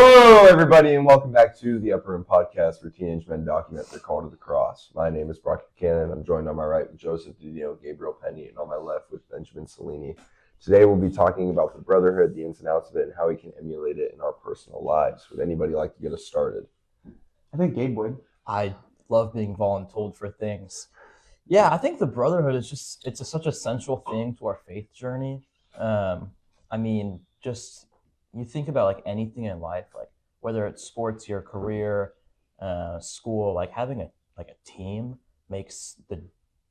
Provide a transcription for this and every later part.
Hello, everybody, and welcome back to the Upper Room Podcast, where teenage men document their call to the cross. My name is Brock Buchanan. I'm joined on my right with Joseph Didino, Gabriel Penny, and on my left with Benjamin Cellini. Today, we'll be talking about the Brotherhood, the ins and outs of it, and how we can emulate it in our personal lives. Would anybody like to get us started? I think Gabe would. I love being voluntold for things. Yeah, I think the Brotherhood is just, it's such a central thing to our faith journey. Just you think about like anything in life, like whether it's sports, your career, school, like having a team makes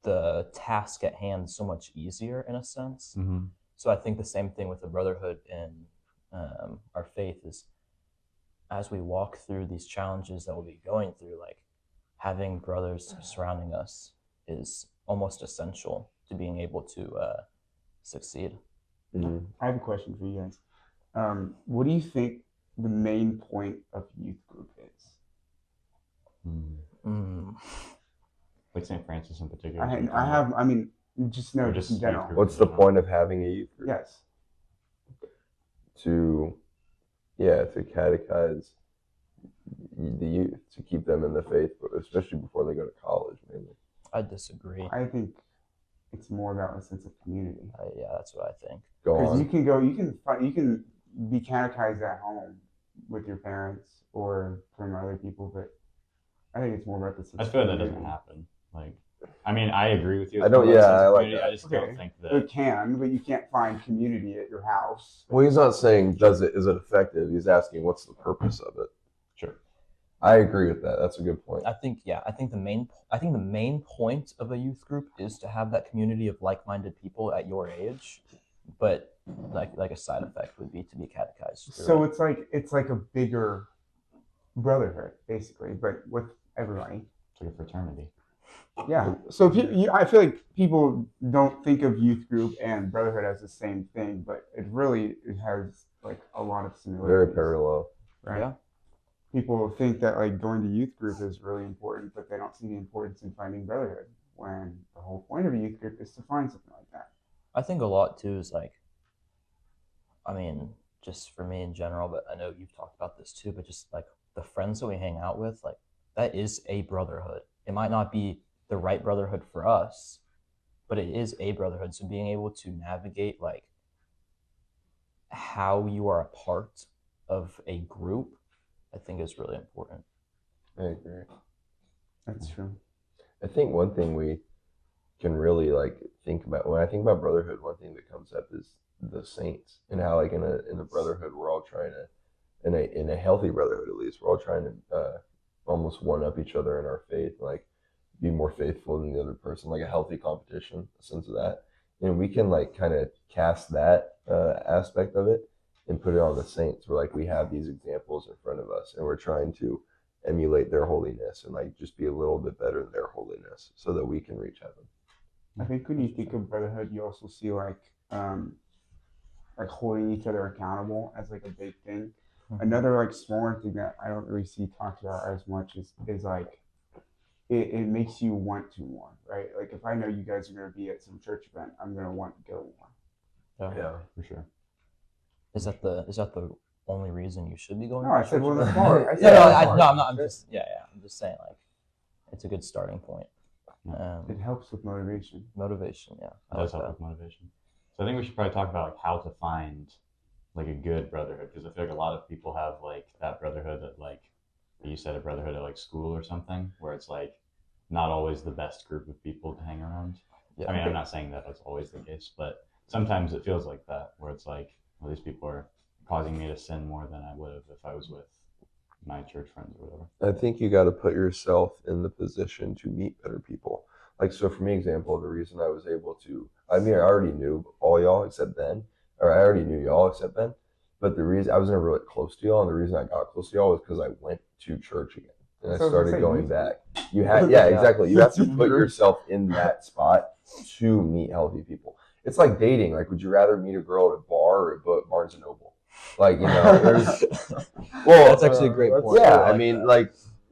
the task at hand so much easier in a sense. Mm-hmm. So I think the same thing with the Brotherhood in our faith is, as we walk through these challenges that we'll be going through, like having brothers surrounding us is almost essential to being able to succeed. Mm-hmm. I have a question for you guys. What do you think the main point of youth group is? Like St. Francis in particular? Just in general. What's the point of having a youth group? Yes. To catechize the youth, to keep them in the faith, especially before they go to college, mainly. I disagree. I think it's more about a sense of community. Yeah, that's what I think. Because you can be catechized at home with your parents or from other people, but I think it's more about the sense I feel that doesn't happen. I agree with you. I don't think that it can, but you can't find community at your house. Well, he's not saying is it effective. He's asking what's the purpose of it. Sure. I agree with that. That's a good point. I think the main point of a youth group is to have that community of like-minded people at your age, but like a side effect would be to be catechized. So it's like a bigger brotherhood, basically, but with everybody. It's like a fraternity. Yeah. So I feel like people don't think of youth group and brotherhood as the same thing, but it has like a lot of similarities. Very parallel. Right. Yeah. People think that like going to youth group is really important, but they don't see the importance in finding brotherhood, when the whole point of a youth group is to find something like that. I think a lot too is just for me in general, but I know you've talked about this too, but just like the friends that we hang out with, like that is a brotherhood. It might not be the right brotherhood for us, but it is a brotherhood. So being able to navigate like how you are a part of a group, I think is really important. I agree. That's true. I think one thing we can really think about, when I think about brotherhood, one thing that comes up is the saints, and how in a brotherhood we're all trying to, in a healthy brotherhood at least, we're all trying to almost one up each other in our faith, like be more faithful than the other person, like a healthy competition, a sense of that. And we can kind of cast that aspect of it and put it on the saints, where we have these examples in front of us and we're trying to emulate their holiness and just be a little bit better than their holiness so that we can reach heaven. I think when you think of brotherhood, you also see holding each other accountable as a big thing. Mm-hmm. Another smaller thing that I don't really see talked about as much is it makes you want to more, right? Like if I know you guys are going to be at some church event, I'm going to want to go more. Yeah, for sure. Is that the only reason you should be going? No, I said one of the smaller. I'm just saying it's a good starting point. It helps with motivation. Motivation, yeah. It does help with motivation. So I think we should probably talk about how to find a good brotherhood, because I feel like a lot of people have that brotherhood that you said, a brotherhood at school or something, where it's not always the best group of people to hang around. Yeah. I'm not saying that that's always the case, but sometimes it feels like that, where it's these people are causing me to sin more than I would have if I was with my church friends or whatever. I think you got to put yourself in the position to meet better people. So for me, example, the reason I was able to, I already knew all y'all except Ben, or I already knew y'all except Ben, but the reason I was never really close to y'all, and the reason I got close to y'all was because I went to church again and I started going back. You had, exactly. You have to put yourself in that spot to meet healthy people. It's like dating. Would you rather meet a girl at a bar or at Barnes and Noble? That's actually a great point. Yeah,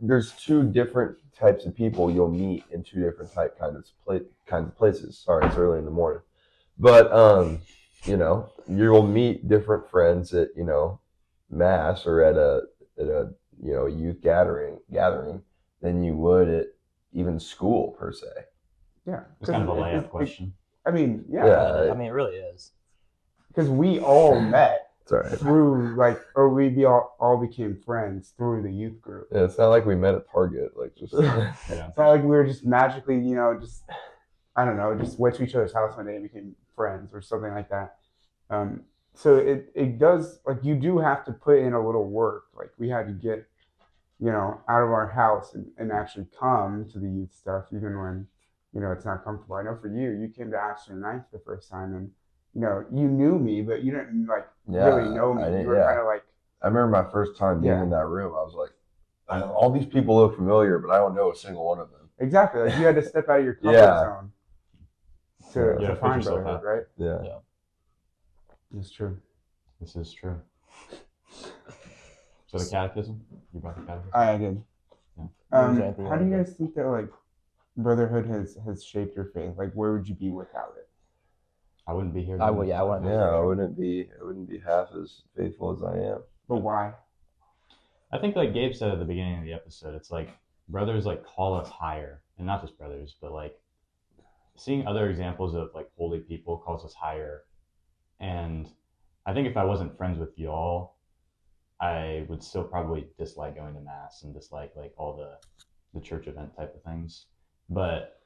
there's two different types of people you'll meet in two different kinds of places. Sorry, it's early in the morning, but you'll meet different friends at mass or at youth gathering than you would at even school per se. Yeah, It's kind of a layup question. I mean, yeah, Yeah. I mean, it really is. because we all met It's all right. through all became friends through the youth group. Yeah, it's not like we met at Target, like just Yeah. It's not like we were just magically, just I don't know, just went to each other's house one day and became friends or something like that. So it does, like, you do have to put in a little work. Like, we had to get, out of our house and actually come to the youth stuff, even when, it's not comfortable. I know for you, you came to Ashton Ninth the first time, and you knew me, but you didn't really know me. You were kind of like. I remember my first time being in that room. I was like, all these people look familiar, but I don't know a single one of them. Exactly. Like, you had to step out of your comfort zone to find Brotherhood, right? Yeah. It's true. This is true. So the catechism? You brought the catechism? I did. Yeah. How do you guys think that Brotherhood has shaped your faith? Like, where would you be without it? I wouldn't be here. I wouldn't. I wouldn't be half as faithful as I am. But why? I think, like Gabe said at the beginning of the episode, it's like brothers call us higher, and not just brothers, but seeing other examples of holy people calls us higher. And I think if I wasn't friends with y'all, I would still probably dislike going to mass and dislike all the church event type of things. But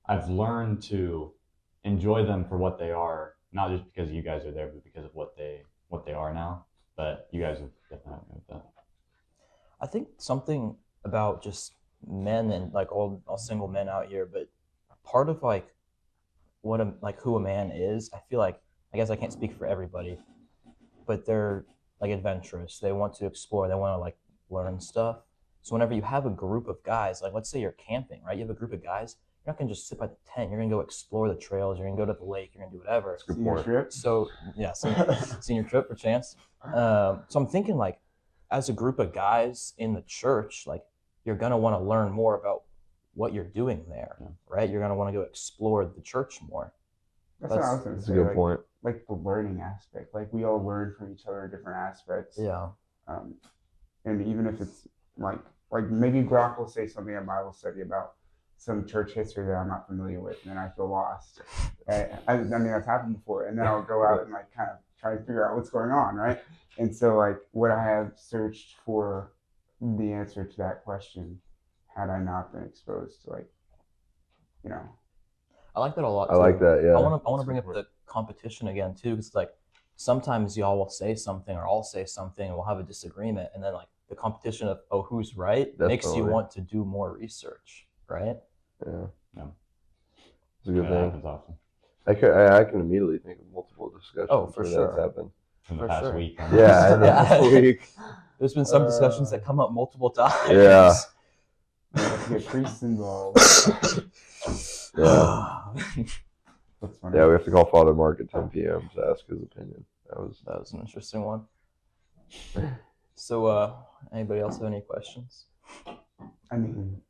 I've learned to enjoy them for what they are, not just because you guys are there, but because of what they are now. But you guys have definitely helped me with that. I think something about just men and all single men out here, but part of who a man is, I feel like, I guess I can't speak for everybody, but they're adventurous. They want to explore. They want to learn stuff. So whenever you have a group of guys, let's say you're camping, right? You have a group of guys. You're not gonna just sit by the tent. You're gonna go explore the trails. You're gonna go to the lake. You're gonna do whatever. Senior trip? So yeah, senior trip for chance. So I'm thinking as a group of guys in the church, you're gonna want to learn more about what you're doing there, right? You're gonna want to go explore the church more. That's what I was gonna say. That's a good point. Like the learning aspect. We all learn from each other different aspects. Yeah. And even if it's maybe Brock will say something in Bible study about some church history that I'm not familiar with, and then I feel lost. I mean, that's happened before. And then I'll go out and kind of try to figure out what's going on, right? And so would I have searched for the answer to that question had I not been exposed to I like that a lot. I like that. Yeah. I want to bring up the competition again too, because sometimes y'all will say something or I'll say something and we'll have a disagreement, and then the competition of who's right makes you want to do more research, right? Yeah. It's a good thing. Happens often. I can immediately think of multiple discussions. For sure. That's happened. In the past week. Yeah, in the past week. There's been some discussions that come up multiple times. Yeah. get priests involved. Yeah. That's funny. Yeah, we have to call Father Mark at 10 p.m. to ask his opinion. That was an interesting one. So, anybody else have any questions? I mean,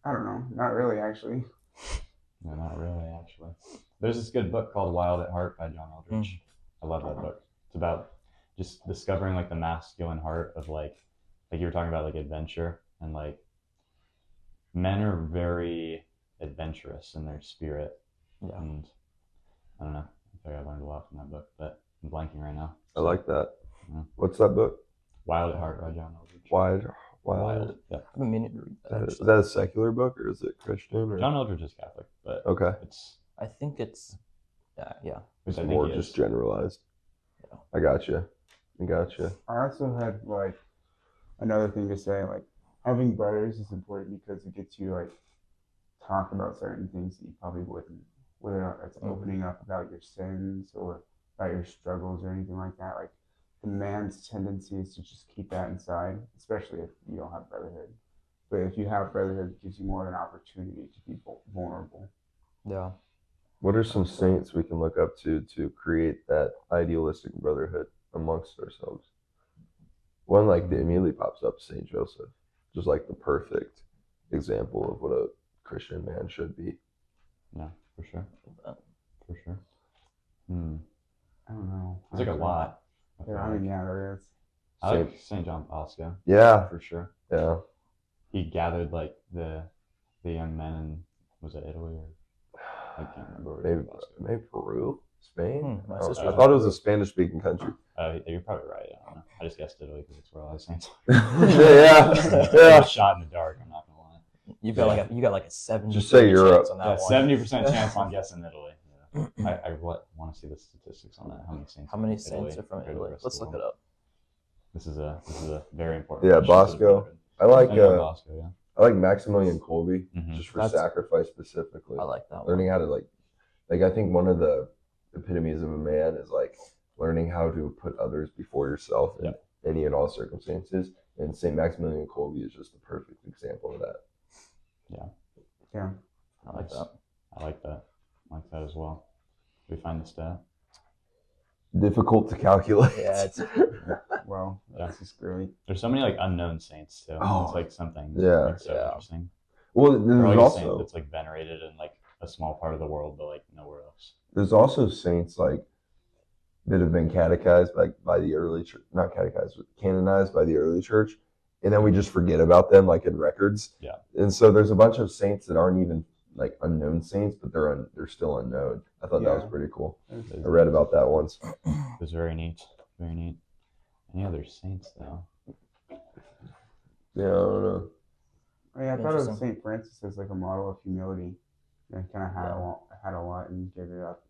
I don't know. Not really, actually. No, not really, actually. There's this good book called Wild at Heart by John Eldridge. I love that book. It's about just discovering the masculine heart of like you were talking about adventure, and men are very adventurous in their spirit. Yeah. And I don't know. I think I learned a lot from that book, but I'm blanking right now. I like that. Yeah. What's that book? Wild at Heart by John Eldridge. Wild. Yeah. I've been meaning to read that. Is that a secular book or is it Christian? Or? John Eldridge is Catholic, but Okay. I think it's yeah. It's more just generalized. Yeah. I gotcha. I also had another thing to say. Having brothers is important because it gets you talk about certain things that you probably wouldn't, whether or not that's opening up about your sins or about your struggles or anything like that. The man's tendency is to just keep that inside, especially if you don't have brotherhood. But if you have brotherhood, it gives you more of an opportunity to be vulnerable. Yeah. What are some saints we can look up to create that idealistic brotherhood amongst ourselves? One that immediately pops up, Saint Joseph, just the perfect example of what a Christian man should be. Yeah, for sure. For sure. I don't know. It's a lot. Yeah, I mean, yeah, there is. I like St. John Bosco. Yeah, For sure. yeah. He gathered like the young men in, was it Italy or I can't remember. Maybe, maybe Peru, Spain. My Oh, sister I was thought in it was Peru. a Spanish-speaking country. You're probably right. I don't know. I just guessed Italy because it's where all the saints are. yeah, It yeah. was shot in the dark. I'm not gonna lie. You got like a 70 Just say Europe. chance on that Yeah, one. 70% chance on guessing Italy. Yeah. I want to see the statistics on that. How many saints? How many from saints are from compared to the Italy? rest of Let's the look it world? up. This is a very important. Yeah, question for the Bosco. Brotherhood. I like Bosco. Yeah. I like Maximilian Kolbe Mhm. just for That's- sacrifice specifically. I like that one. Learning how to like I think one of the epitomes of a man is like learning how to put others before yourself in any and all circumstances. And St. Maximilian Kolbe is just the perfect example of that. Yeah. I like that. I like that. I like that as well. Did we find the stat? Difficult to calculate. Yeah, it's Well, that's just great. There's so many like unknown saints too. Oh, It's like something yeah. like, so Yeah. interesting. Well, Or there's like a saint also that's like venerated in like a small part of the world, but like nowhere else. there's also saints like that have been catechized by the early church, not catechized, but canonized by the early church, and then we just forget about them like in records. Yeah. And so there's a bunch of saints that aren't even like unknown saints, but they're still unknown. I thought that was pretty cool. I read about that once. It was very neat. Very neat. Any other saints though? Yeah, I don't know. I mean, I thought of Interesting. St. Francis as like a model of humility. And kind of had a lot and gave it up.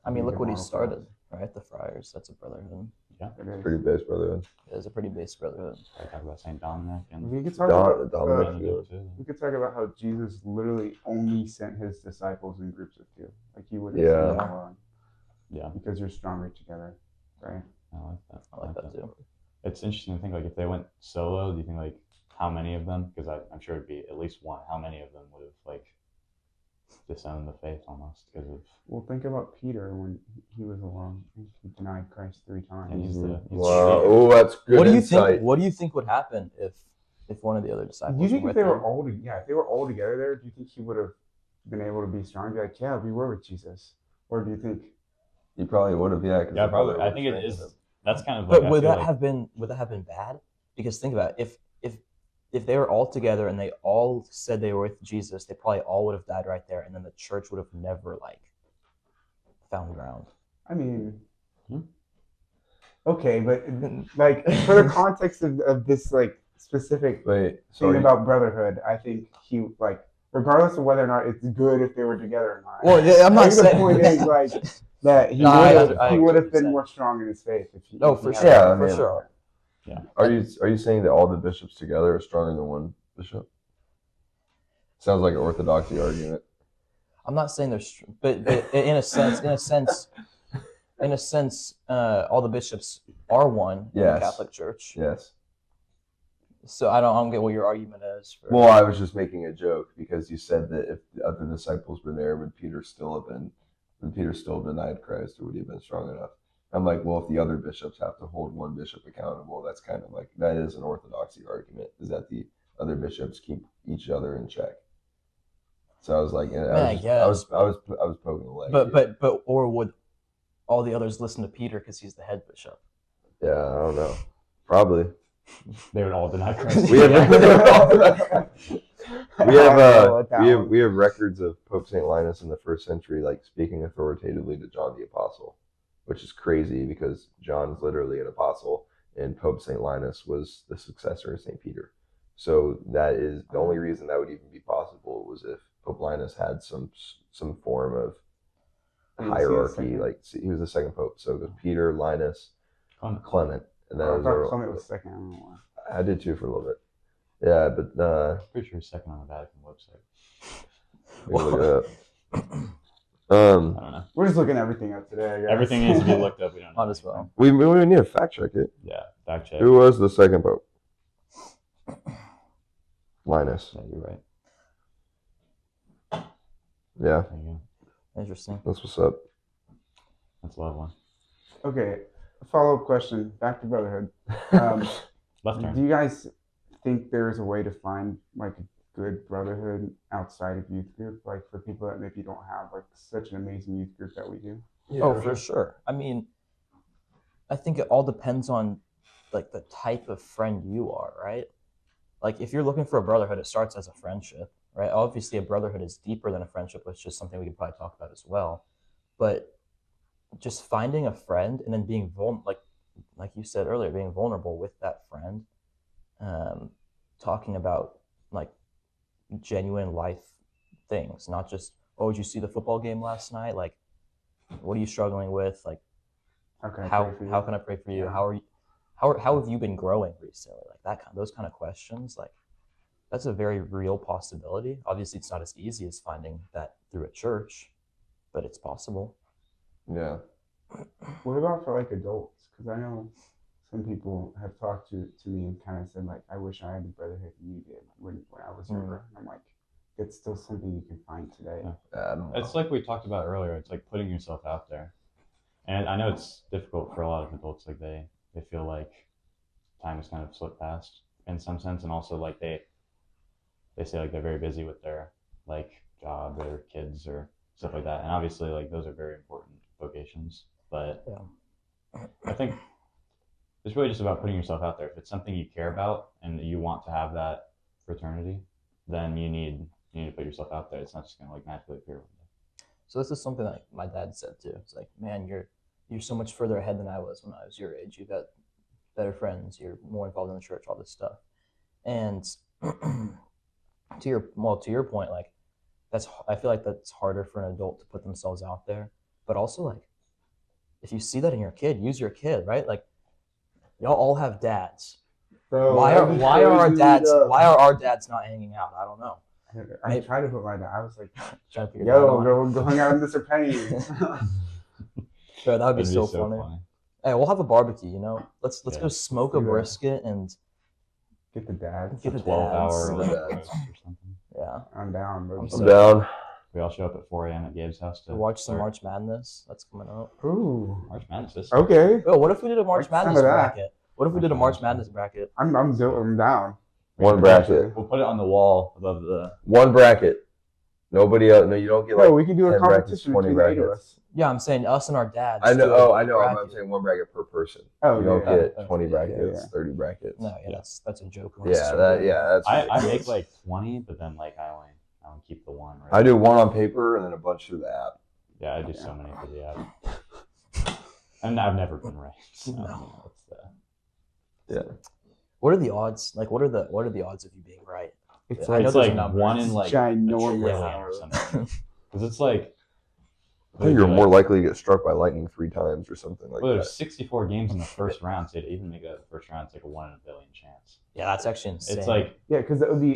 I mean, look Good what he model for started, us. right? The friars. That's a brotherhood. It is. Pretty base brotherhood. It is a pretty base brotherhood. I talk about Saint Dominic and We could talk about Dominic. Benedict too. we could talk about how Jesus literally only sent his disciples in groups of two. Like he wouldn't Yeah. send them alone Yeah, because you're stronger together, right? I like that. I like that too. It's interesting to think like if they went solo, do you think like how many of them? Because I'm sure it'd be at least one. How many of them would have like disowned the faith almost because of? Well, think about Peter when he was alone. He denied Christ 3 times. And he's the Wow. Oh, that's good What do you insight. think? What do you think would happen if one of the other disciples? Do you think were if with they were him? all if they were all together there, do you think he would have been able to be strong? Be like, yeah, we were with Jesus, or do you think? You probably would have, yeah. 'cause Yeah, the probably. brother I think it was is. That's kind of like. But I would feel that like- have been bad? Because think about it. If they were all together and they all said they were with Jesus, they probably all would have died right there, and then the church would have never like found ground. I mean, Hmm. okay, but like for the context of this like specific Wait, thing sorry. about brotherhood, I think he like regardless of whether or not it's good if they were together or not. Well, yeah, I'm I not think saying the point is like that he No, I would agree have with what been you're more strong in his faith if he. No, if he for had sure, Yeah, for man. sure. Are you saying that all the bishops together are stronger than one bishop? Sounds like an orthodoxy argument. I'm not saying but in a sense, all the bishops are one in Yes. the Catholic Church. Yes. So I don't get what your argument is. For, Well, I was just making a joke because you said that if the other disciples were there, would Peter still denied Christ, or would he have been strong enough? I'm like, well, if the other bishops have to hold one bishop accountable, that's kind of like that is an orthodoxy argument. Is that the other bishops keep each other in check? So I was like, I was poking the leg. but or would all the others listen to Peter because he's the head bishop? Yeah, I don't know. Probably. They would all deny Christ. We have Yeah. we have records of Pope St. Linus in the 1st century, like speaking authoritatively to John the Apostle, which is crazy because John's literally an apostle, and Pope St. Linus was the successor of St. Peter. So that is the only reason that would even be possible was if Pope Linus had some form of hierarchy. Like he was the second pope, so it was Peter, Linus, Clement, and then I it was thought Clement was second. I don't know why. I did too for a little bit. Yeah, but Pretty sure he's second on the Vatican website. we can look it up. I don't know. We're just looking everything up today. I guess. Everything needs to be looked up. We don't know. Might as well. We need to fact check it. Yeah, fact check. Who was the second pope? Linus. Yeah, you're right. Yeah, There you go. Interesting. that's what's up. That's a lovely. Okay, follow-up question. Back to brotherhood. Left turn. Do you guys think there is a way to find like a good brotherhood outside of youth group, like for people that maybe don't have like such an amazing youth group that we do? Oh, for sure. I mean, I think it all depends on like the type of friend you are, right? Like if you're looking for a brotherhood, it starts as a friendship, right? Obviously, a brotherhood is deeper than a friendship, which is something we could probably talk about as well. But just finding a friend and then being like you said earlier, being vulnerable with that friend, talking about like genuine life things, not just, oh, did you see the football game last night? Like, what are you struggling with? Like, how can I pray for you? Yeah. How have you been growing recently? Like those kind of questions. Like, that's a very real possibility. Obviously, it's not as easy as finding that through a church, but it's possible. Yeah. What about for like adults? Because I know some people have talked to me and kind of said like, I wish I had the brotherhood you did when I was younger. I'm like, it's still something you can find today. I don't know. It's like we talked about earlier. It's like putting yourself out there, and I know it's difficult for a lot of adults. Like they feel like time has kind of slipped past in some sense, and also like they say like they're very busy with their like job or kids or stuff like that, and obviously like those are very important vocations. But I think it's really just about putting yourself out there. If it's something you care about and you want to have that fraternity, then you need to put yourself out there. It's not just gonna like magically appear one day. So this is something that my dad said too. It's like, man, you're so much further ahead than I was when I was your age. You've got better friends. You're more involved in the church. All this stuff. And to your point, like I feel like that's harder for an adult to put themselves out there. But also like, if you see that in your kid, use your kid, right? Like, y'all all have dads. Bro, why are our dads not hanging out? I don't know. I tried to put my dad. I was like, Trying to put your yo, dad on. go hang out in Mr. Penny. Bro, that would be That'd so funny. Hey, we'll have a barbecue, you know? Let's go smoke a brisket and get the dads. get the 12-hour dads. like, roast or something. Yeah. I'm down, bro. I'm down. We all show up at 4 a.m. at Gabe's house to Watch some start March Madness. That's coming up. Ooh. March Madness. Okay. Yo, what if we did a March Like some Madness of that. bracket? What if we did a March Madness bracket? I'm down. One bracket. We'll put it on the wall above the. One bracket. Nobody else. No, you don't get like. No, we can do a 10 brackets, competition 20 between the 8 of brackets. us. Yeah, I'm saying us and our dads. I know. do a Oh, I know. I'm bracket. saying one bracket per person. Oh, You don't yeah. get 20 brackets, yeah. 30 brackets. No, yeah, that's a joke. Yeah, that's. I ridiculous. make like 20, but then like I only keep the one. Right? I do one on paper and then a bunch through the app. Yeah, I do so many for the app. And I've never been right. So, No. Yeah. What are the odds? Like, what are the odds of you being right? It's I know It's there's like a number. one in like a ginormous. trillion or something. Because it's like. I think you're more likely to get struck by lightning 3 times or something like Well, that. there's 64 games in the first round, so to even make it out of the first round, it's like a 1 in a billion chance. Yeah, that's actually insane. It's like Yeah, because that would be.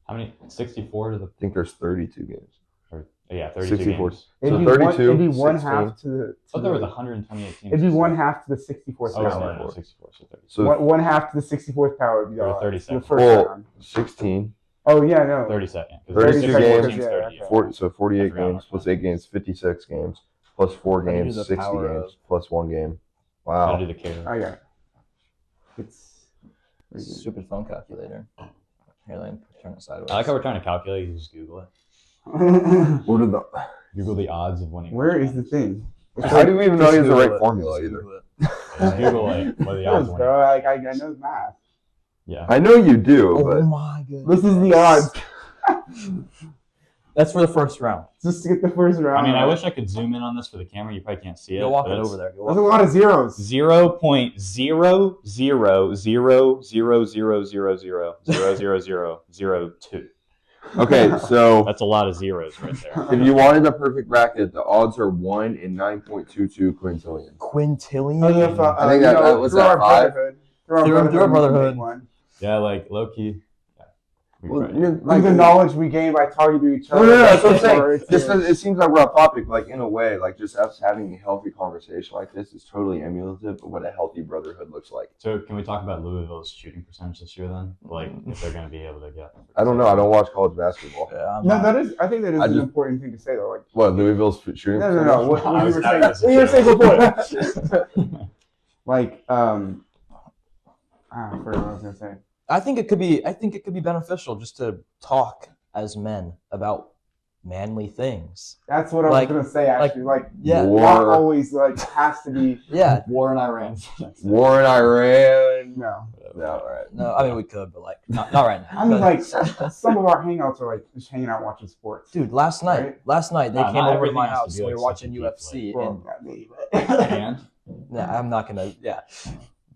how many? 64 to the. I think there's 32 games. Or, yeah, 32 64. games. It'd So be 32, It'd be one 16. half to the. I thought there was 128 teams. It'd be one half to the 64th Oh, power. no, 64. So 30. So One half to the 64th power would be Or all 30 the seconds. first Well, round. 16. Oh yeah, no. 30 seconds. 32 games, 30, yeah. 40, so 48 I forgot games how plus much 8 games, 56 games plus 4 How do you do games, the 60 power games plus 1 game. Wow. Gotta do the care. Oh yeah. It's. stupid phone calculator. Here, let me turn it sideways. I like how we're trying to calculate. You just Google it. What are the? Google the odds of winning. Where is the thing? How do we even know he has the right Google it. formula Just either? Google it. Just Google like what are the odds Yes, of winning. bro. Like I know math. Yeah. I know you do, Oh but my goodness. This is the odds. That's for the first round. Just to get the first round. I mean, I wish I could zoom in on this for the camera. You probably can't see it. Go walk but it it's over there. Go There's a walk lot of zeros. 0.0000000000002. okay. So That's a lot of zeros right there. if you wanted a perfect bracket, the odds are 1 in 9.22 quintillion. Quintillion. Oh, yeah, I think that was through that our 5? brotherhood. Through our we can brotherhood. make one. Yeah, like low key. Yeah. Well, Like the knowledge we gain by talking to each No, other. no, that's what I'm saying. Or it's- Just 'cause it seems like we're off topic, like in a way, like just us having a healthy conversation like this is totally emulative of what a healthy brotherhood looks like. So can we talk about Louisville's shooting percentage this year then? Like if they're going to be able to get. I don't know. I don't watch college basketball. Yeah, No, that is. I think that is I an just- important thing to say though. Like, What, Louisville's shooting? no. What I you was were not saying? gonna What you were saying before? Like, I forgot what I was gonna say. I think it could be beneficial just to talk as men about manly things. That's what I Like- was gonna say. Actually, like Yeah, War. not always like has to be. yeah. War in Iran. War in Iran. No, No, all right. No, I mean we could, but like not right now. I mean But- like some of our hangouts are like just hanging out watching sports. dude, last night Right? they Nah, came not over to my everything has to house be, and we like, were watching such a deep, UFC. Well, And not me, And nah, I'm not gonna. Yeah,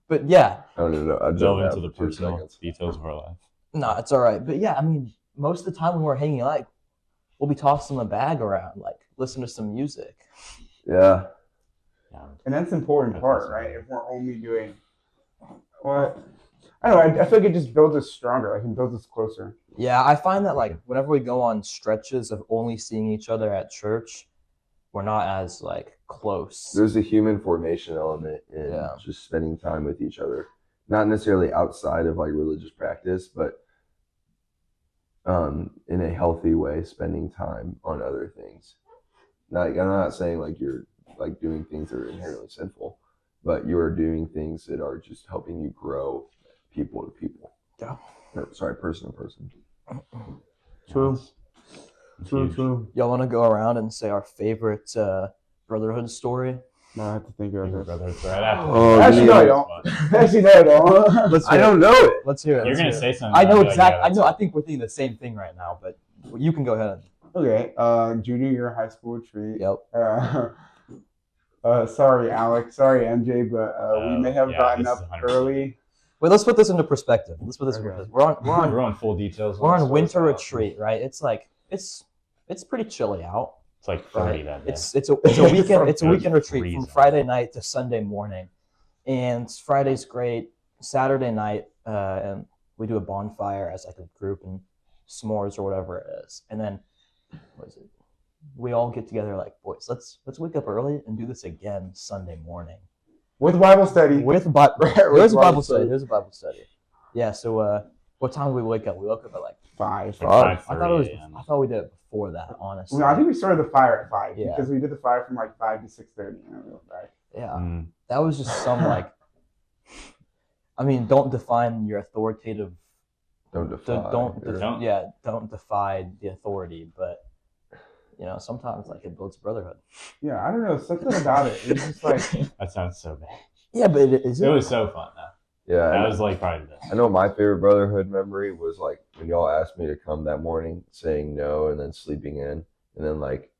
but yeah, I don't know. I delve jumped into out the for 2 personal seconds. details of our life. no, it's all right. But yeah, I mean, most of the time when we're hanging out, like, we'll be tossing the bag around, like listen to some music. Yeah. Yeah. and that's the important That's part, awesome. right? If we're only doing what. I don't know. I feel like it just builds us stronger. Like it builds us closer. Yeah, I find that like whenever we go on stretches of only seeing each other at church, we're not as like close. There's a human formation element in Yeah. just spending time with each other. Not necessarily outside of like religious practice, but in a healthy way, spending time on other things. I'm not saying like you're like doing things that are inherently sinful, but you're doing things that are just helping you grow people to people. Yeah. Sorry, person to person. True. It's True. huge. True. Y'all want to go around and say our favorite Brotherhood story? No, I have to think of Your this. brother's right after. Oh, Actually, no, I yeah. don't. Actually, no, I don't. Let's I don't know it. Let's hear it. You're let's gonna hear say it. something. I know I'll be like, exactly. yeah, I know. I that's think we're thinking the same thing right now, but you can go ahead. Okay. Junior year high school retreat. Yep. Sorry, Alex. Sorry, MJ, but we may have yeah, gotten this up is 100%. early. Wait, let's put this into perspective. Let's put this into Okay. perspective. We're on full details. we're on this, winter so retreat, right? It's like it's pretty chilly out. It's like 30 Right? that day. It's a weekend It was retreat from freezing. Friday night to Sunday morning, and Friday's great. Saturday night, and we do a bonfire as like a group and s'mores or whatever it is, and then what is it? We all get together like, boys, let's wake up early and do this again Sunday morning With Bible study. with Bible. With There's a Bible Bible study. study. There's a Bible study. Yeah. So, what time did we wake up? We woke up at like. 5. Like I thought it was. 5:30 a.m. I thought we did it before that. Honestly. No, I think we started the fire at 5 Yeah. because we did the fire from like 5 to 6:30. Yeah. Mm. That was just some like. I mean, don't define your authoritative. Don't defy. Don't defy the authority, but sometimes like it builds brotherhood. Yeah, I don't know. Something about it. It's just like That sounds so bad. Yeah, but it is. It was so fun though. Yeah. That was like probably the I know my favorite brotherhood memory was like when y'all asked me to come that morning, saying no, and then sleeping in, and then like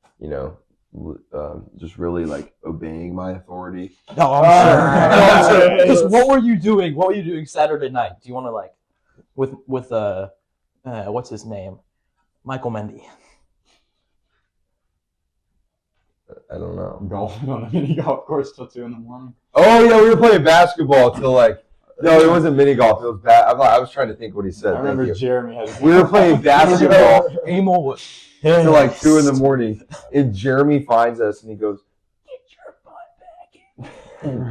just really like obeying my authority. No, I'm Ah. sure. No, I'm sure. Because what were you doing? What were you doing Saturday night? Do you want to like, with what's his name, Michael Mendy? I don't know. golfing on the mini golf course till 2 a.m. Oh yeah, we were playing basketball till like. No, it wasn't mini golf. It was I was trying to think what he said. I remember Thank you. Jeremy had. We were playing basketball Emil was till like 2 a.m. And Jeremy finds us and he goes,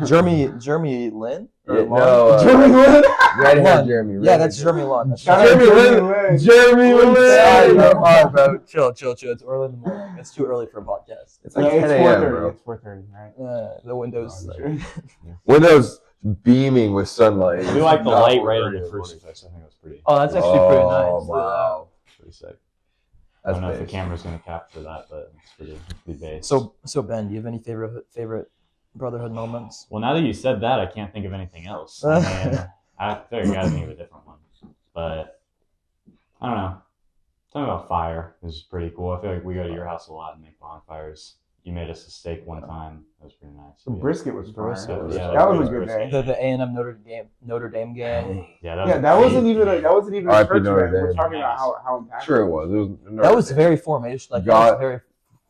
Jeremy Lin. yeah, no, Jeremy Lin. red hair Lund. Jeremy. Yeah, red that's hair Jeremy Lin. That's Shout out Jeremy Jeremy Lin. Lin. Jeremy Lin. All right, bro. Chill. It's early in the morning. It's too early for a podcast. It's Yeah, like it's 10 a.m., 4:30. bro. It's 4:30, right? The windows. Windows beaming with sunlight. We like the Not light right on early the in the morning. crucifix. I think that's pretty Oh, that's actually pretty Oh, nice. wow. pretty sick. I That's don't know if the base. camera's gonna capture that, but it's pretty base. So Ben, do you have any favorite brotherhood moments? Well, now that you said that, I can't think of anything else. I mean, I figure you gotta think of a different one. But I don't know. Something about fire is pretty cool. I feel like we go to your house a lot and make bonfires. You made us a steak one time. That was pretty nice. The brisket was fire. Brisket was- Yeah, that was a was good brisket. day. The A&M Notre Dame game. Yeah, Yeah, that wasn't even a R.I.P. church Notre event. We're Dame. talking about how impactful. Sure, it was. That was very formative. Like that God- was very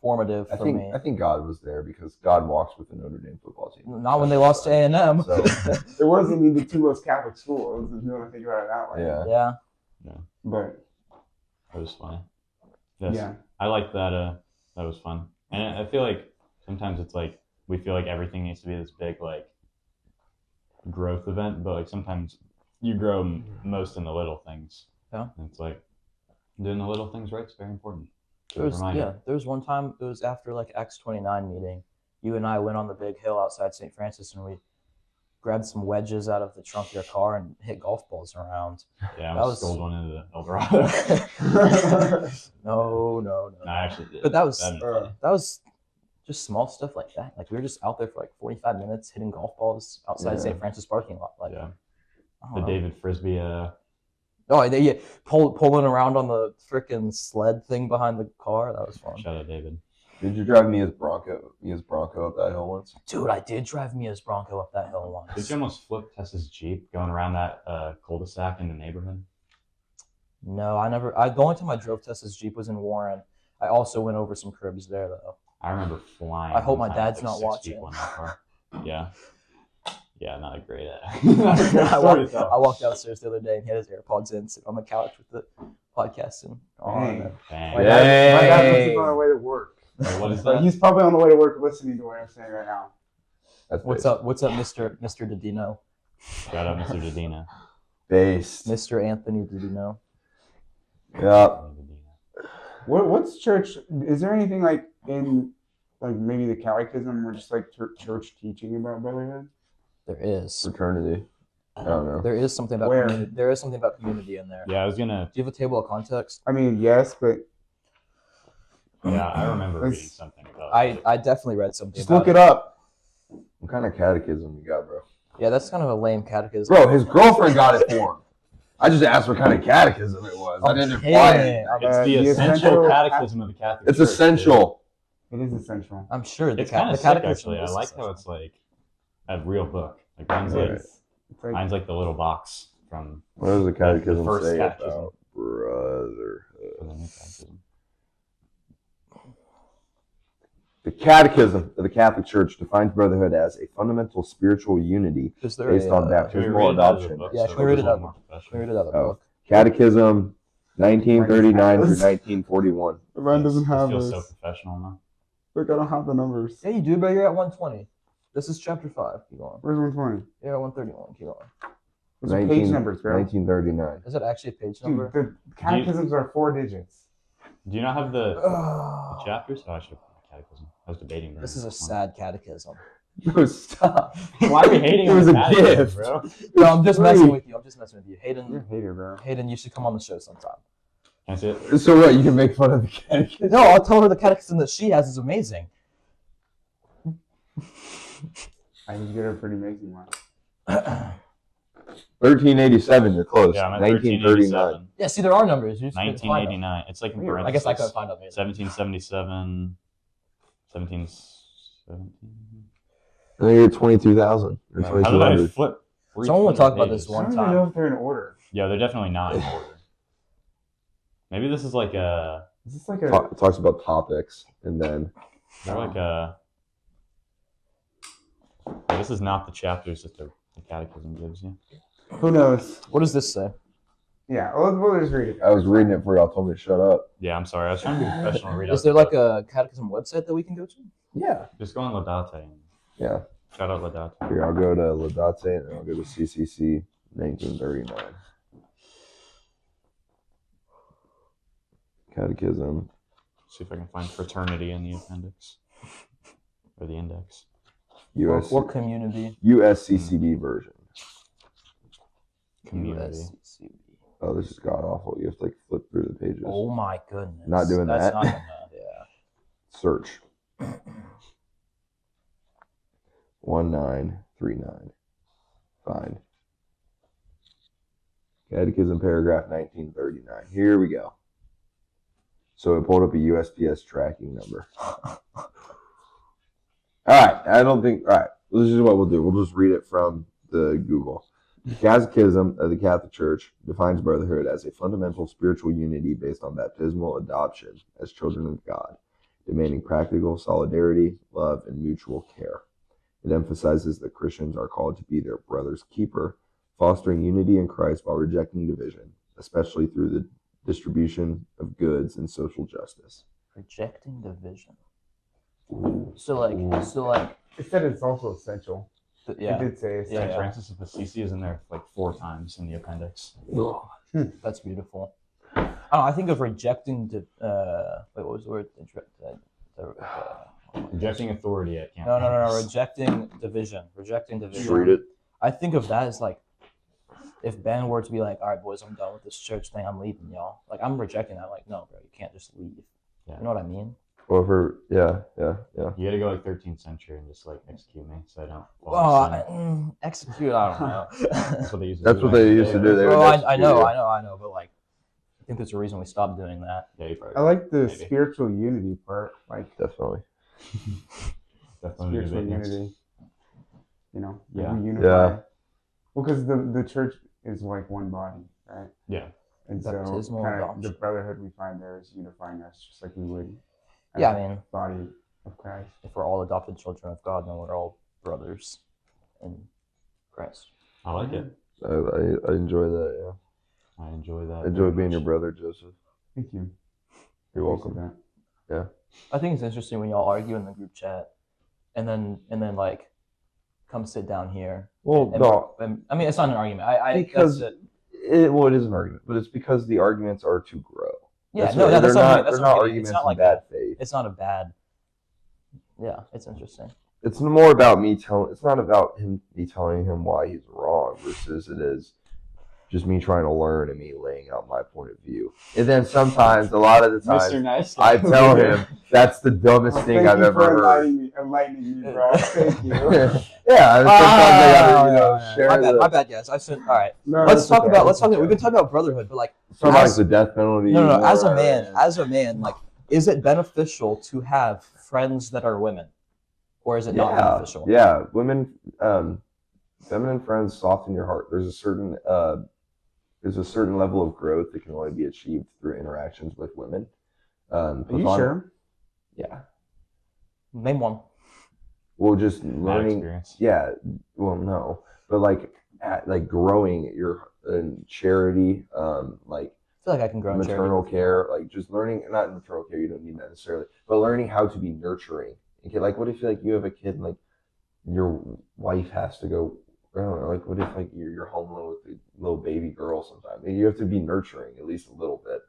formative I for think me. I think God was there because God walks with the Notre Dame football team. Not when they lost to A&M. So It wasn't even the two most Catholic schools, if you want to think about it that way. yeah. Yeah. But It was funny. Yes. yeah, I like that. That was fun. And I feel like sometimes it's like we feel like everything needs to be this big like growth event, but like sometimes you grow most in the little things. Yeah. And it's like doing the little things right is very important. There was Reminder. there was one time it was after like Acts 29 meeting. You and I went on the big hill outside St. Francis and grabbed some wedges out of the trunk of your car and hit golf balls around. Yeah, I That almost was- scolded one into the Eldorado. No. No, I actually did. But that was That'd be funny. just small stuff like that. Like we were just out there for like 45 minutes hitting golf balls outside Yeah. St. Francis parking lot. Like Yeah. I don't The know. David Frisbee. Pulling around on the freaking sled thing behind the car. That was fun. Shout out David. Did you drive Mia's Bronco up that hill once? Dude, I did drive Mia's Bronco up that hill once. Did you almost flip Tessa's Jeep going around that cul-de-sac in the neighborhood? No, I never. The only time I drove Tessa's Jeep was in Warren. I also went over some curbs there though. I remember flying. I hope one my time with, dad's like, not 6 watching. people in that car. Yeah. Yeah, not a great I story, walked downstairs the other day and he had his AirPods in, sitting on the couch with the podcast and on. Dang. Dang. My dad must Dang. be on the way to work. Wait, what is But that? he's probably on the way to work listening to what I'm saying right now. That's What's up, Mr. Didino? Shout out Mr. Didina. Based. Mr. Anthony Didino? Yeah. What's church? Is there anything like in like maybe the catechism or just like church teaching about brotherhood? There is. Fraternity. I don't know. There is something about Where? community. There is something about community in there. Yeah, I was gonna. Do you have a table of context? I mean, yes, but Yeah, I remember Let's- reading something about. I definitely read something. just about look it up. What kind of catechism you got, bro? Yeah, that's kind of a lame catechism. Bro, his girlfriend got it for him. I just asked what kind of catechism it was. I didn't imply it. It's the the essential essential catechism of the Catholic It's Church. essential. It is essential. I'm sure It's kind the of sick, catechism actually. I is like how essential. it's like a real book. Like mine's Right. like It's like mine's like the little box from What does the catechism first say catechism. about brotherhood? the new catechism. The Catechism of the Catholic Church defines brotherhood as a fundamental spiritual unity Is there based on Can we baptismal read it out of the adoption. book Yeah, so can we read it's it a out? little more professional? Can we read it out of the Oh. book? Catechism 1939 through 1941. Mine This feels so professional now. Look, I don't have the numbers. Yeah, you do, but you're at 120. This is chapter 5. Keep going. Where's 120? You're at 131. Keep going. What's the page numbers, bro? 1939. Is that actually a page number? Dude, the catechisms are 4 digits. Do you not have the Ugh. chapters? Oh, I should have put the catechism. I was debating. This is a sad catechism. No, stop. Why are you hating It on was the a catechism, gift. bro? No, I'm just messing with you. You're Hayden, a hater, bro. you should come on the show sometime. Can I see it? So what? You can make fun of the catechism? No, I'll tell her the catechism that she has is amazing. I think you get a pretty amazing one. 1387. You're close. Yeah, I'm at 1939. 1387. Yeah, see, there are numbers. You just couldn't find them. 1989. It's like in Weird. I guess I parentheses. couldn't find them. either. 1777. 1717. I think you're 22,000 or How did I 2200. flip? Someone will talk about 300 this pages? I one don't even time. know if they're in order. Yeah, they're definitely not in order. Maybe this is like a. Is this like a... It talks about topics and then They're like a. This is not the chapters that the catechism gives you. Who knows? What does this say? Yeah, we'll just read it. I was reading it for y'all. Told me to shut up. Yeah, I'm sorry. I was trying to be professional and read Is out there the like book. a catechism website that we can go to? Yeah. Just go on Laudate. And Yeah. shout out Laudate. Here, I'll go to Laudate and I'll go to CCC 1939. Catechism. See if I can find fraternity in the appendix or the index. US, What community? USCCB version. Community. USCCB. Oh, this is god awful. You have to like flip through the pages. Oh my goodness. Not doing That's that. Not gonna, yeah. Search. 1939. Find. Catechism paragraph 1939. Here we go. So it pulled up a USPS tracking number. Alright, I don't think. Alright, this is what we'll do. We'll just read it from the Google. The Catechism of the Catholic Church defines brotherhood as a fundamental spiritual unity based on baptismal adoption as children of God, demanding practical solidarity, love, and mutual care. It emphasizes that Christians are called to be their brother's keeper, fostering unity in Christ while rejecting division, especially through the distribution of goods and social justice. Rejecting division. So like, It said it's also essential. yeah. It did say it's Yeah, St. yeah. Francis of Assisi is in there like 4 times in the appendix. That's beautiful. I think of rejecting. Wait, what was the word? Rejecting authority at camp. No. Rejecting division. Rejecting Just division. read it. I think of that as like, if Ben were to be like, all right, boys, I'm done with this church thing. I'm leaving, y'all. Like, I'm rejecting that. Like, no, bro, you can't just leave. Yeah. You know what I mean? Or yeah. You got to go like 13th century and just like execute me so I don't fall into sin. Execute, I don't know. That's what they used to That's do. what they used to do. They would Well, I execute know, you. I know, but like, I think there's a reason we stopped doing that. Yeah, you probably I like the maybe. spiritual unity part, like Definitely. Definitely spiritual debates. unity. You know, Yeah. we unify. Yeah. Well, because the church is like one body, right? Yeah. And so Baptismal kind of adoption. the brotherhood we find there is unifying us, just like we would. As Yeah, a I mean, body of Christ. if we're all adopted children of God, then we're all brothers in Christ. I like it. I enjoy that. Yeah. I enjoy that. I enjoy being your brother, Joseph. Thank you. You're welcome. Appreciate I think it's interesting when y'all argue in the group chat, and then like come sit down here. Well, And, no, I mean, it's not an argument. because that's it. it is an argument, but it's because the arguments are to grow. Yeah, That's no, what- that's they're what not. I'm They're getting. not It's arguments not in like bad faith. It's not a bad. Yeah, it's interesting. It's more about me telling. It's not about me telling him why he's wrong versus it is just me trying to learn and me laying out my point of view. And then sometimes, a lot of the Mr. time, Nice I Guy. tell him that's the dumbest thing I've ever heard. Enlightening me, bro. Thank you. Yeah, and sometimes I gotta share My bad, guys. I shouldn't. All right, No, let's talk okay. about. Let's talk about. We've been talking about brotherhood, but like, sometimes the death penalty. no. As a more, man, like, is it beneficial to have friends that are women, or is it not beneficial? Yeah, women, feminine friends soften your heart. There's a certain level of growth that can only be achieved through interactions with women. Are you sure? Yeah. Name one. Well, just Bad learning. experience. Yeah. Well, no, but like growing your charity, like I feel like I can grow in charity. maternal care, like just learning. Not maternal care. You don't need that necessarily, but learning how to be nurturing. Okay, like what if like you have a kid and like your wife has to go. I don't know, like what if like you're home alone with a little baby girl sometime? You have to be nurturing at least a little bit.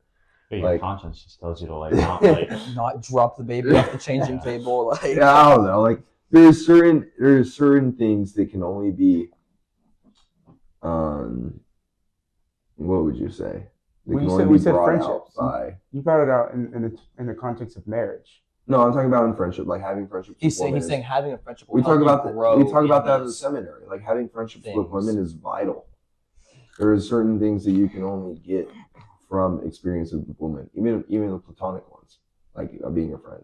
But your Like- conscience just tells you to like not like. Not drop the baby off the changing Yeah. table. Like, Yeah, I don't know. Like there's certain things that can only be, what would you say? They Well, can you only said- we be said brought out friendships. by. You brought it out in the context of marriage. No, I'm talking about in friendship, like having friendships. he's with saying women is- having a friendship. Will we help talk you about that. grow We talk about in that in the these seminary. Like having friendships with things. women is vital. There are certain things that you can only get from experiences with women, even the platonic ones, like being a friend.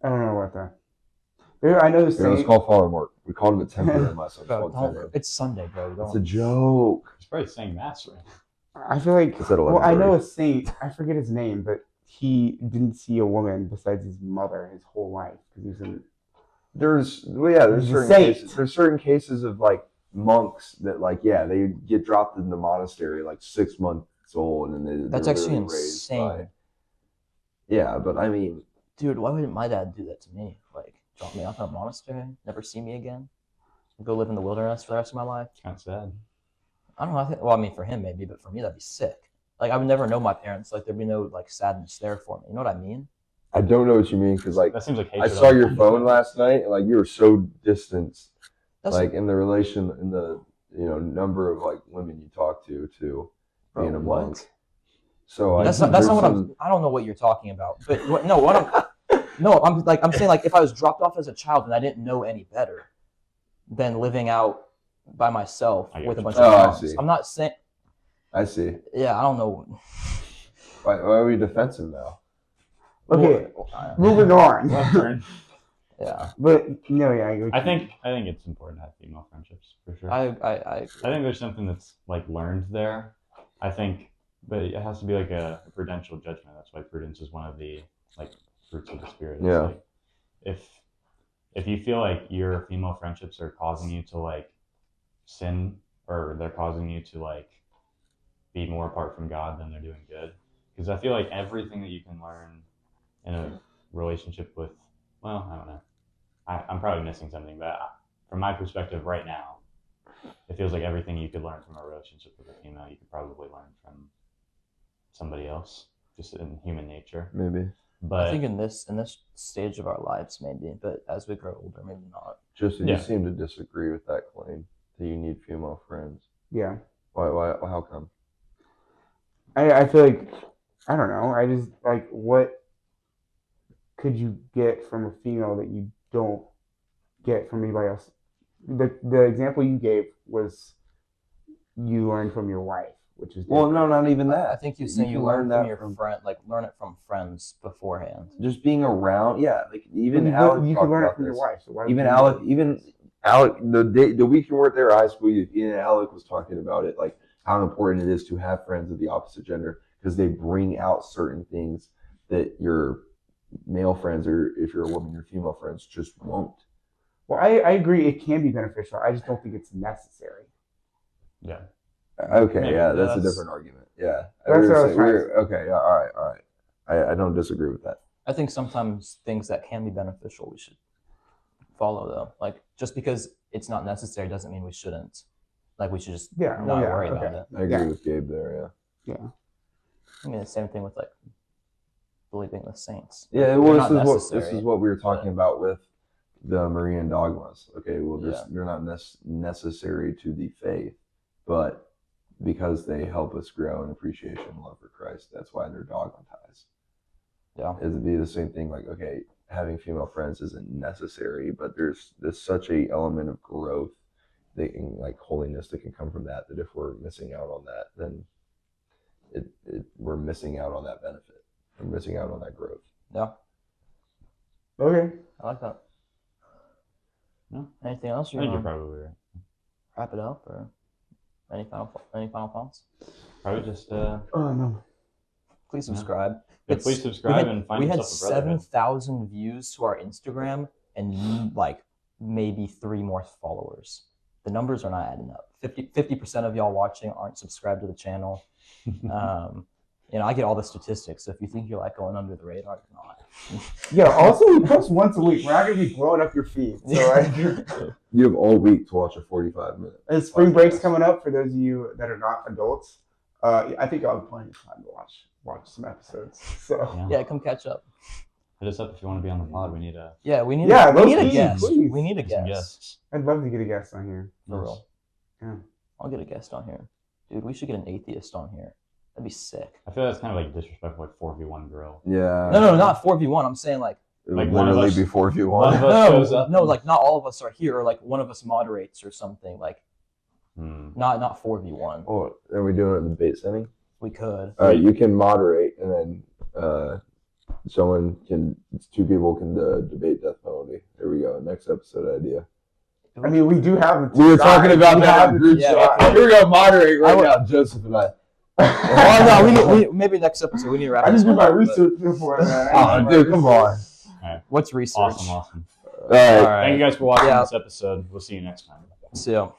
I don't know about that. I know the You know, it's saying. called Father Mark. We called him a temper in my son's Bro, called don't, it's Sunday, bro. It's Don't. a joke. He's probably saying mass right now. I feel like. It's at Well, I know 11:30. a saint. I forget his name, but he didn't see a woman besides his mother his whole life because he was in. There's He's a certain saint. cases. There's certain cases of like monks that like they get dropped in the monastery like 6 months old and then That's they're actually literally raised insane. by- Yeah, but I mean, Dude, why wouldn't my dad do that to me? Like, drop me off in a monastery, never see me again, go live in the wilderness for the rest of my life? It's kind of sad. I don't know. Well, I mean, for him maybe, but for me that'd be sick. Like, I would never know my parents. Like, there'd be no like sadness there for me. You know what I mean? I don't know what you mean because like That seems like I hatred saw on- your phone last night and like you were so distanced, That's like in the relation in the number of like women you talk to Bro, being a what? monk. So like, That's not there's what some- I don't know what you're talking about. But I'm saying like if I was dropped off as a child and I didn't know any better than living out by myself I get with a what bunch you're of saying. Oh, I monks. see. I'm not saying. I see. Yeah, I don't know. Why are we defensive now? Okay, Well, moving on. Left turn. yeah, But no, yeah, I go. I think it's important to have female friendships for sure. I I think there's something that's like learned there. I think, but it has to be like a prudential judgment. That's why prudence is one of the like fruits of the spirit. It's Yeah. like, if you feel like your female friendships are causing you to like sin, or they're causing you to like be more apart from God than they're doing good, because I feel like everything that you can learn in a relationship with, well, I don't know. I'm probably missing something, but from my perspective right now, it feels like everything you could learn from a relationship with a female, you could probably learn from somebody else, just in human nature. Maybe. But I think in this stage of our lives maybe, but as we grow older, maybe not. Joseph, Yeah. you seem to disagree with that claim. that you need female friends. Yeah. Why? How come? I feel like, I don't know. I just like, what could you get from a female that you don't get from anybody else? The example you gave was you learned from your wife, which is Well, different. no, not even I that. think you saying you can learn that from your friend, like learn it from friends beforehand. just being around. Yeah, like even But Alec you talked can learn it about from your this. wife. So why would Even you Alec, learn even Alec, the week you weren't there at high school, even Alec was talking about it, like how important it is to have friends of the opposite gender because they bring out certain things that your male friends, or if you're a woman, your female friends just won't. Well, I agree it can be beneficial. I just don't think it's necessary. Yeah. Okay, Maybe. yeah, that's a That's- different argument. Yeah, That's what I was trying to say. okay, yeah, all right. I don't disagree with that. I think sometimes things that can be beneficial we should follow though. Like just because it's not necessary doesn't mean we shouldn't. Like we should just not worry about it. I agree with Gabe there. Yeah. I mean the same thing with like believing the saints. Yeah, They're well, not this necessary. is what we were talking about with the Marian dogmas. Okay, well, they're not necessary to the faith, but because they help us grow in appreciation and love for Christ, that's why they're dogmatized. Yeah. It'd be the same thing. Like, okay, having female friends isn't necessary, but there's such a element of growth that can, like holiness, that can come from that. That if we're missing out on that, then we're missing out on that benefit. We're missing out on that growth. Yeah. Okay. I like that. No. Anything else? I think you're probably right. Wrap it up or any final thoughts? Probably just Oh no. Please subscribe. yeah, please subscribe and find we had yourself a brotherhood. 7,000 views to our Instagram and like maybe 3 more followers. The numbers are not adding up. 50% of y'all watching aren't subscribed to the channel. I get all the statistics. So if you think you're like going under the radar, you're not. Yeah. Also, we post once a week. We're not gonna be blowing up your feed. So You have all week to watch a 45-minute. as spring break's coming up, for those of you that are not adults, I think I'll have plenty of time to watch some episodes. So Yeah, come catch up. Hit us up if you want to be on the pod. We need a Yeah, we need. Yeah, we need a please, guest. please. We need a some guest. guests. I'd love to get a guest on here. For real. Yeah. I'll get a guest on here, dude. We should get an atheist on here. That'd be sick. I feel that's kind of like disrespectful, like 4v1 grill. Yeah. No, not 4v1. I'm saying like It would Like one of literally us- be 4 if you one want. of us shows no, up. no, like not all of us are here, or like one of us moderates or something. Like not 4v1. Oh, are we doing it in the debate setting? We could. All right, you can moderate, and then two people can debate death penalty. There we go. Next episode idea. I mean, we do have. We were talking about that in group Yeah, chat. Here we go, moderate right now, Joseph and I. Oh no, we maybe next episode we need to wrap. I just this did my one up, research before that. Oh, dude, come on. but What's research? Awesome. All right. All right. Thank you guys for watching Yeah. this episode. We'll see you next time. So.